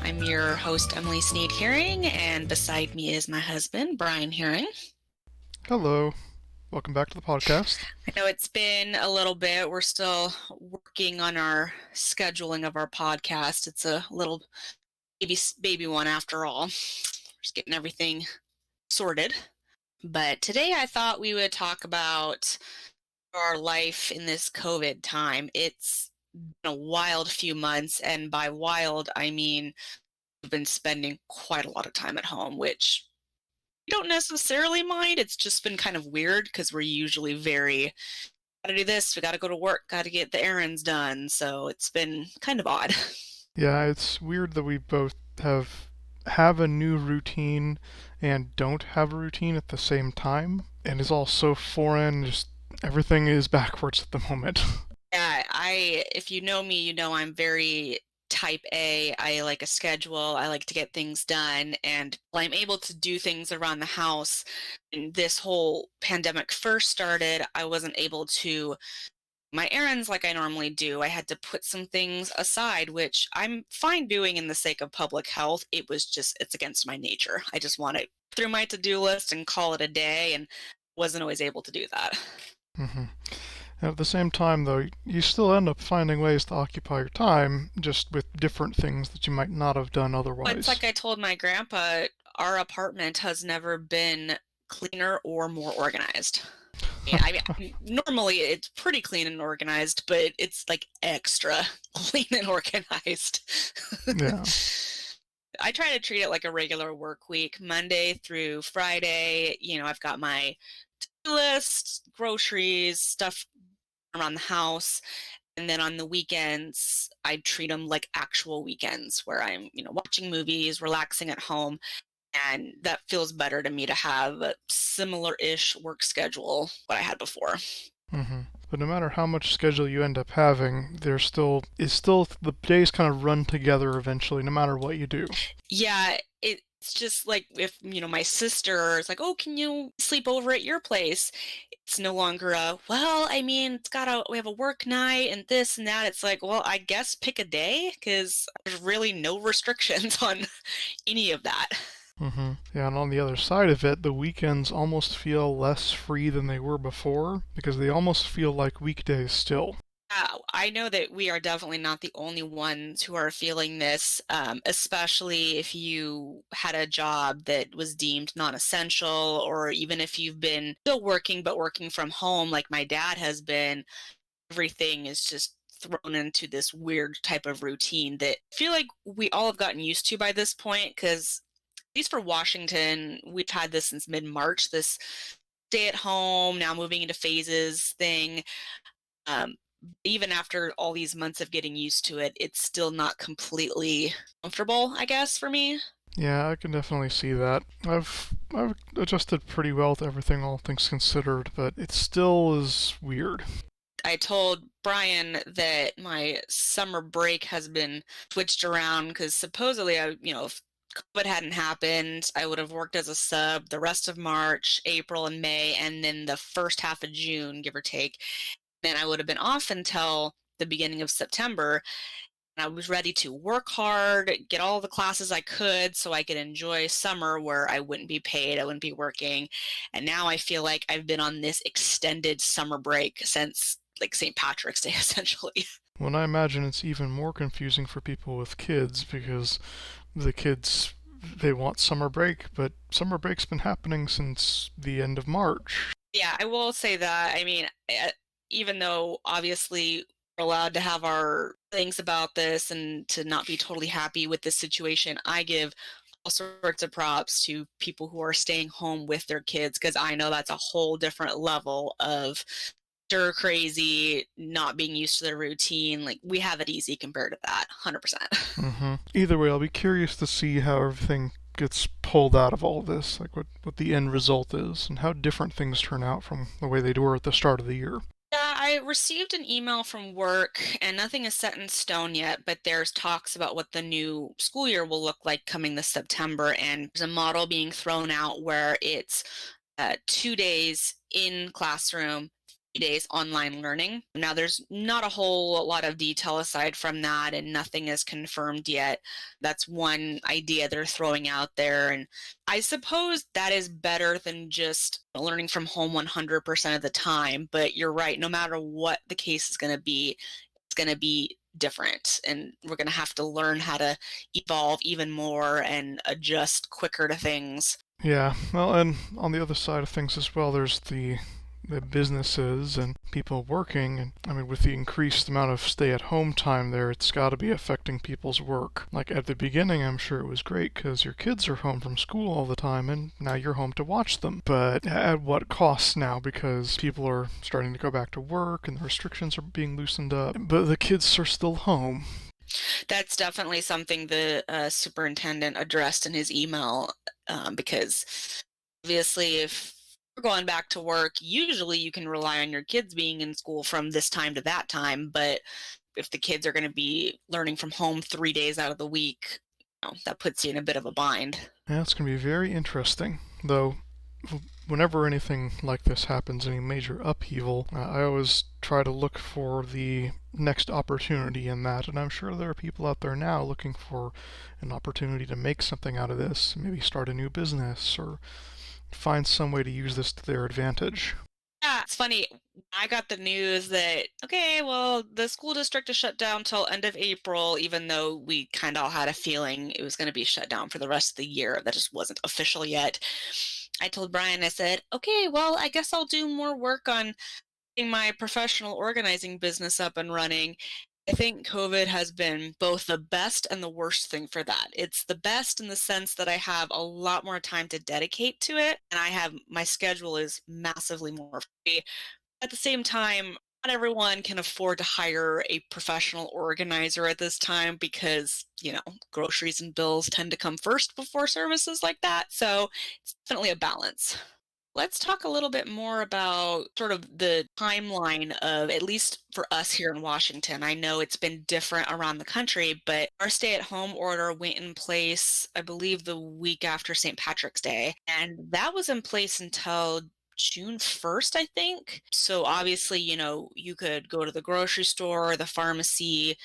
I'm your host, Emily Sneed Herring, and beside me is my husband, Brian Herring. Hello, welcome back to the podcast. I know it's been a little bit. We're still working on our scheduling of our podcast. It's a little baby one after all. Just getting everything sorted. But today I thought we would talk about our life in this COVID time. It's been a wild few months, and by wild, I mean we've been spending quite a lot of time at home, which don't necessarily mind. It's just been kind of weird because we're usually very, gotta do this, we gotta go to work, gotta get the errands done. So it's been kind of odd. Yeah, it's weird that we both have a new routine and don't have a routine at the same time, and it's all so foreign. Just everything is backwards at the moment. Yeah, if you know me, you know I'm very type A. I like a schedule. I like to get things done. And while I'm able to do things around the house, when this whole pandemic first started, I wasn't able to my errands like I normally do. I had to put some things aside, which I'm fine doing in the sake of public health. It's against my nature. I just want to through my to-do list and call it a day, and wasn't always able to do that. hmm At the same time, though, you still end up finding ways to occupy your time, just with different things that you might not have done But it's otherwise. like I told my grandpa, our apartment has never been cleaner or more organized. Yeah, I mean, normally it's pretty clean and organized, but it's like extra clean and organized. Yeah. I try to treat it like a regular work week, Monday through Friday. I've got my to-do list, groceries, stuff around the house. And then on the weekends, I treat them like actual weekends where I'm, watching movies, relaxing at home. And that feels better to me to have a similar-ish work schedule what I had before. hmm But no matter how much schedule you end up having, the days kind of run together eventually, no matter what you do. Yeah, it's just like if, my sister is like, "Oh, can you sleep over at your place?" It's no longer well, I mean, we have a work night and this and that. It's like, well, I guess pick a day because there's really no restrictions on any of that. Yeah, and on the other side of it, the weekends almost feel less free than they were before because they almost feel like weekdays still. I know that we are definitely not the only ones who are feeling this, especially if you had a job that was deemed non-essential, or even if you've been still working but working from home, like my dad has been. Everything is just thrown into this weird type of routine that I feel like we all have gotten used to by this point. Because at least for Washington, we've had this since mid-March. This stay at home, now moving into phases thing. Um, Even after all these months of getting used to it, it's still not completely comfortable, I guess, for me. Yeah, I can definitely see that. I've adjusted pretty well to everything, all things considered, but it still is weird. I told Brian that my summer break has been switched around because supposedly if COVID hadn't happened, I would have worked as a sub the rest of March, April, and May, and then the first half of June, give or take. Then I would have been off until the beginning of September. And I was ready to work hard, get all the classes I could so I could enjoy summer where I wouldn't be paid, I wouldn't be working. And now I feel like I've been on this extended summer break since like St. Patrick's Day, essentially. When I imagine it's even more confusing for people with kids because the kids they want summer break, but summer break's been happening since the end of March. Yeah, I will say that. I mean, even though obviously we're allowed to have our things about this and to not be totally happy with this situation, I give all sorts of props to people who are staying home with their kids because I know that's a whole different level of stir crazy, not being used to their routine. Like we have it easy compared to that, 100%. Either way, I'll be curious to see how everything gets pulled out of all this, like what the end result is, and how different things turn out from the way they were at the start of the year. Yeah, I received an email from work, and nothing is set in stone yet, but there's talks about what the new school year will look like coming this September. And there's a model being thrown out where it's 2 days in classroom, days online learning. Now, there's not a whole lot of detail aside from that, and nothing is confirmed yet. That's one idea they're throwing out there. And I suppose that is better than just learning from home 100% of the time. But you're right, no matter what the case is going to be, it's going to be different. And we're going to have to learn how to evolve even more and adjust quicker to things. Yeah, well, and on the other side of things as well, there's the businesses and people working, and I mean, with the increased amount of stay-at-home time there, it's got to be affecting people's work. Like at the beginning, I'm sure it was great because your kids are home from school all the time, and now you're home to watch them. But at what cost now? Because people are starting to go back to work, and the restrictions are being loosened up, but the kids are still home. That's definitely something the superintendent addressed in his email, because obviously, if you're going back to work, usually you can rely on your kids being in school from this time to that time. But if the kids are going to be learning from home 3 days out of the week, that puts you in a bit of a bind. Yeah, it's going to be very interesting. Though, whenever anything like this happens, any major upheaval, I always try to look for the next opportunity in that. And I'm sure there are people out there now looking for an opportunity to make something out of this, maybe start a new business or find some way to use this to their advantage. Yeah, it's funny. I got the news that, okay, well, the school district is shut down till end of April, even though we kind of all had a feeling it was going to be shut down for the rest of the year. That just wasn't official yet. I told Brian, I said, okay, well, I guess I'll do more work on getting my professional organizing business up and running. I think COVID has been both the best and the worst thing for that. It's the best in the sense that I have a lot more time to dedicate to it, and I have my schedule is massively more free. At the same time, not everyone can afford to hire a professional organizer at this time because, groceries and bills tend to come first before services like that. So it's definitely a balance. Let's talk a little bit more about sort of the timeline of, at least for us here in Washington. I know it's been different around the country, but our stay at home order went in place, I believe, the week after St. Patrick's Day. And that was in place until June 1st, I think. So obviously, you could go to the grocery store, the pharmacy,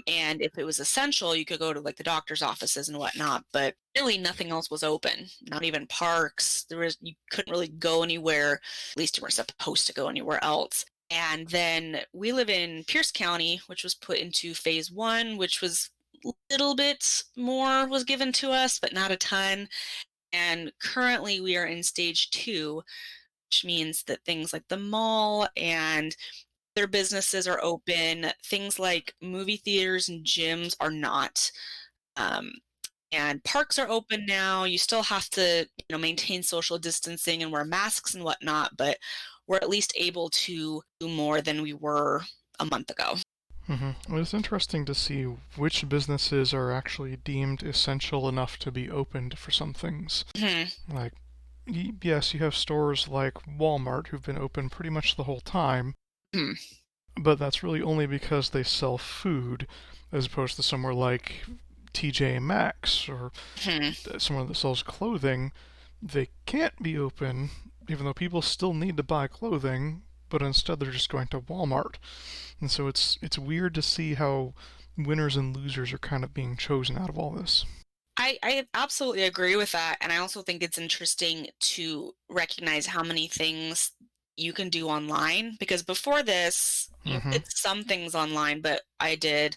and if it was essential, you could go to like the doctor's offices and whatnot, but really nothing else was open. Not even parks. You couldn't really go anywhere. At least you weren't supposed to go anywhere else. And then we live in Pierce County, which was put into phase one, which was a little bit more was given to us, but not a ton. And currently we are in stage two, which means that things like the mall and their businesses are open. Things like movie theaters and gyms are not. Um, and parks are open now. You still have to, maintain social distancing and wear masks and whatnot, but we're at least able to do more than we were a month ago. Well, it's interesting to see which businesses are actually deemed essential enough to be opened for some things. Mhm. Like, yes, you have stores like Walmart who've been open pretty much the whole time, Mhm. but that's really only because they sell food, as opposed to somewhere like TJ Maxx or Mhm. somewhere that sells clothing. They can't be open, even though people still need to buy clothing, but instead they're just going to Walmart. And so it's weird to see how winners and losers are kind of being chosen out of all this. I absolutely agree with that. And I also think it's interesting to recognize how many things you can do online because before this, you Mm-hmm. did some things online, but I did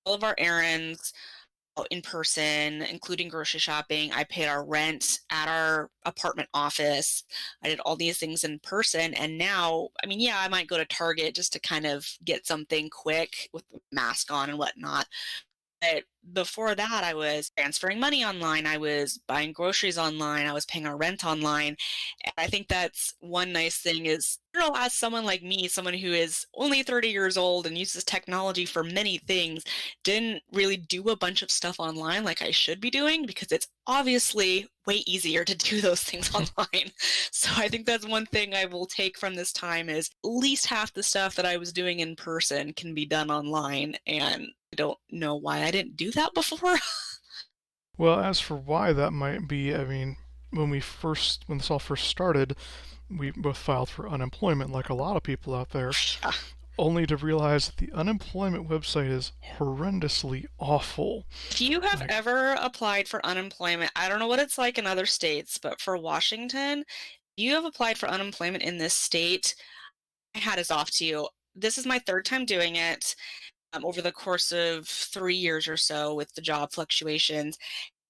all of our errands in person, including grocery shopping. I paid our rent at our apartment office. I did all these things in person. And now, I mean, yeah, I might go to Target just to kind of get something quick with the mask on and whatnot. But before that, I was transferring money online. I was buying groceries online. I was paying our rent online. And I think that's one nice thing is, as someone like me, someone who is only 30 years old and uses technology for many things, didn't really do a bunch of stuff online like I should be doing because it's obviously way easier to do those things online. So I think that's one thing I will take from this time is at least half the stuff that I was doing in person can be done online. And I don't know why I didn't do that before. Well, as for why that might be, I mean, when this all first started, we both filed for unemployment like a lot of people out there, Yeah. only to realize that the unemployment website is horrendously awful. If you have Like, ever applied for unemployment, I don't know what it's like in other states, but for Washington, if you have applied for unemployment in this state, my hat is off to you. This is my third time doing it over the course of 3 years or so with the job fluctuations,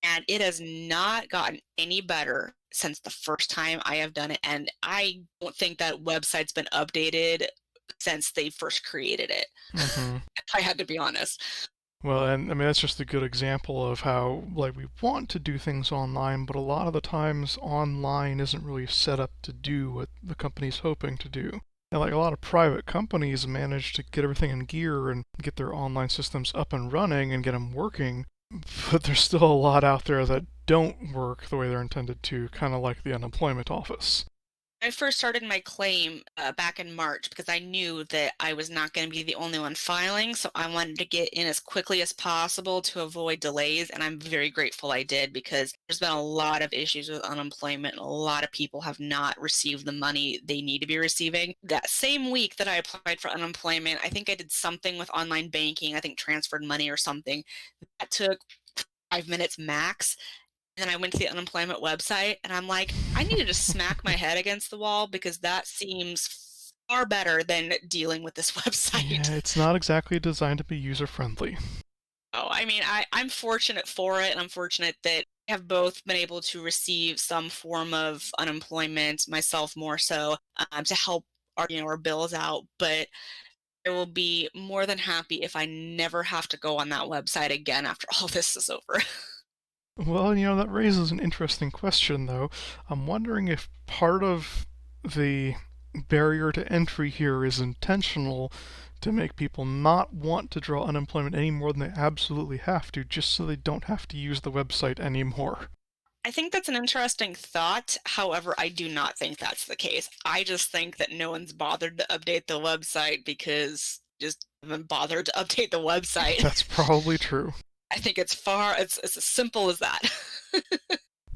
and it has not gotten any better since the first time I have done it. And I don't think that website's been updated since they first created it. mhm. I had to be honest. Well, and I mean that's just a good example of how like we want to do things online, but a lot of the times online isn't really set up to do what the company's hoping to do. And like a lot of private companies manage to get everything in gear and get their online systems up and running and get them working, but there's still a lot out there that don't work the way they're intended to, kind of like the unemployment office. I first started my claim back in March because I knew that I was not going to be the only one filing. So I wanted to get in as quickly as possible to avoid delays. And I'm very grateful I did because there's been a lot of issues with unemployment. A lot of people have not received the money they need to be receiving. That same week that I applied for unemployment, I think I did something with online banking. I think transferred money or something. That took 5 minutes max. And then I went to the unemployment website and I'm like, I need to just smack my head against the wall because that seems far better than dealing with this Yeah, website. it's not exactly designed to be user friendly. Oh, I mean, I'm fortunate for it, and I'm fortunate that I have both been able to receive some form of unemployment, myself more so, to help our bills out. But I will be more than happy if I never have to go on that website again after all this is over. Well, that raises an interesting question, though. I'm wondering if part of the barrier to entry here is intentional to make people not want to draw unemployment any more than they absolutely have to, just so they don't have to use the website anymore. I think that's an interesting thought. However, I do not think that's the case. I just think that no one's bothered to update the website because just haven't bothered to update the website. That's probably true. I think it's as simple as that.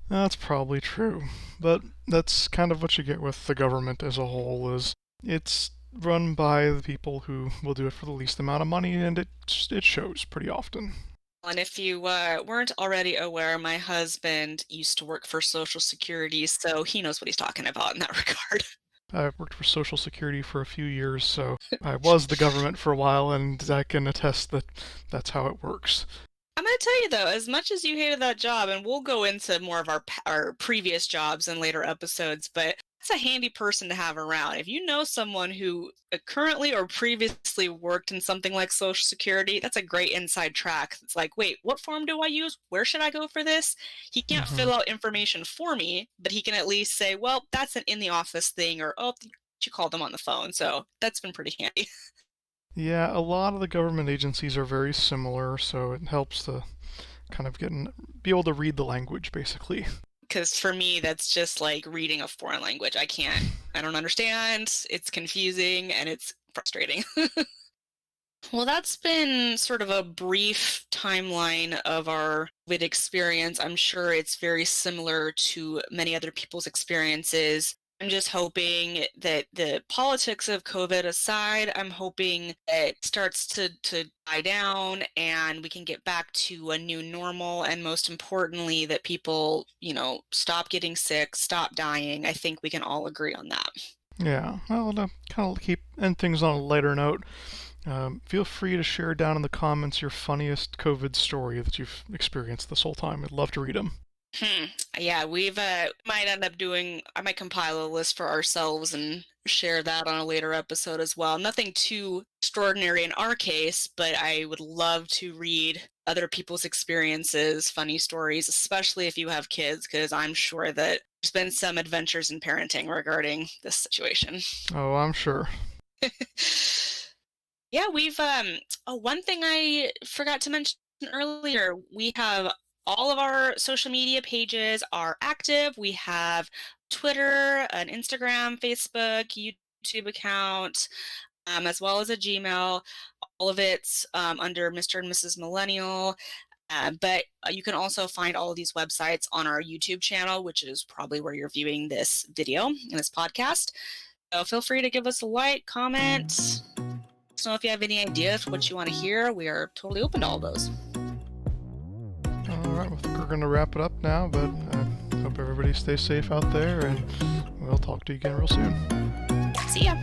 That's probably true. But that's kind of what you get with the government as a whole is it's run by the people who will do it for the least amount of money and it shows pretty often. And if you weren't already aware, my husband used to work for Social Security, so he knows what he's talking about in that regard. I worked for Social Security for a few years, so I was the government for a while, and I can attest that that's how it works. I'm gonna tell you though, as much as you hated that job, and we'll go into more of our previous jobs in later episodes, but it's a handy person to have around. If you know someone who currently or previously worked in something like Social Security, that's a great inside track. It's like, wait, what form do I use? Where should I go for this? He can't Hmm. fill out information for me, but he can at least say, well, that's an in the office thing, or oh, you called them on the phone. So that's been pretty handy. Yeah, a lot of the government agencies are very similar, so it helps to kind of be able to read the language, basically. Because for me, that's just like reading a foreign language. I don't understand. It's confusing and it's frustrating. Well, that's been sort of a brief timeline of our COVID experience. I'm sure it's very similar to many other people's experiences. I'm just hoping that the politics of COVID aside, I'm hoping that it starts to die down and we can get back to a new normal. And most importantly, that people, stop getting sick, stop dying. I think we can all agree on that. Yeah, well, to kind of end things on a lighter note, feel free to share down in the comments your funniest COVID story that you've experienced this whole time. I'd love to read them. Hmm. Yeah, we've might end up doing. I might compile a list for ourselves and share that on a later episode as well. Nothing too extraordinary in our case, but I would love to read other people's experiences, funny stories, especially if you have kids, because I'm sure that there's been some adventures in parenting regarding this situation. Oh, I'm sure. Yeah, we've oh, one thing I forgot to mention earlier, we have all of our social media pages are active. We have Twitter, an Instagram, Facebook, YouTube account, as well as a Gmail. All of it's under Mr. and Mrs. Millennial. But you can also find all of these websites on our YouTube channel, which is probably where you're viewing this video and this podcast. So feel free to give us a like, comment. Let us know if you have any ideas for what you want to hear. We are totally open to all those. All right, well, I think we're going to wrap it up now, but I hope everybody stays safe out there, and we'll talk to you again real soon. See ya.